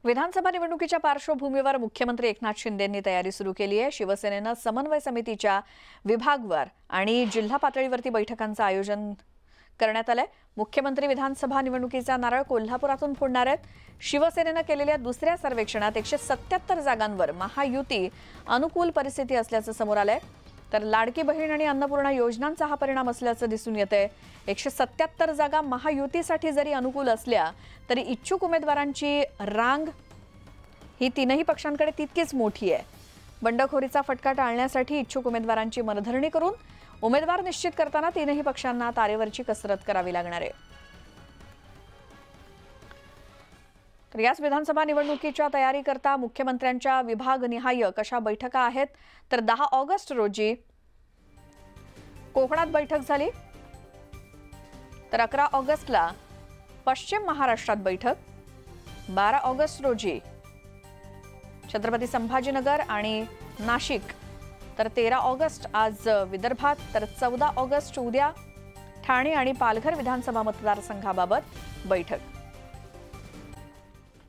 विधानसभा निवडणुकीच्या पार्श्वभूमीवर मुख्यमंत्री एकनाथ शिंदेंनी तयारी सुरू केली आहे। शिवसेनेनं समन्वय समितीच्या विभागवार आणि जिल्हा पातळीवरती बैठकांचं आयोजन करण्यात आलंय। मुख्यमंत्री विधानसभा निवडणुकीचा नारळ कोल्हापुरातून फोडणार आहेत। शिवसेनेनं केलेल्या दुसऱ्या सर्वेक्षणात 177 जागांवर महायुती अनुकूल परिस्थिती असल्याचं समोर आलंय। तर लाडकी बहीण आणि अन्नपूर्णा योजनांचा हा परिणाम असल्याचं दिसून येतंय। 177 जागा महायुतीसाठी जरी अनुकूल असल्या तरी इच्छुक उमेदवारांची रांग ही तीनही पक्षांकडे तितकीच मोठी आहे। बंडखोरीचा फटका टाळण्यासाठी इच्छुक उमेदवारांची मनधरणी करून उमेदवार निश्चित करताना तीनही पक्षांना तारेवरची कसरत करावी लागणार आहे। तर याच विधानसभा निवडणुकीच्या तयारीकरता मुख्यमंत्र्यांच्या विभागनिहाय कशा बैठका आहेत तर 10 ऑगस्ट रोजी कोकणात बैठक झाली, तर 11 ऑगस्टला पश्चिम महाराष्ट्रात बैठक, 12 ऑगस्ट रोजी छत्रपती संभाजीनगर आणि नाशिक, तर 13 ऑगस्ट आज विदर्भात, तर 14 ऑगस्ट उद्या ठाणे आणि पालघर विधानसभा मतदारसंघाबाबत बैठक।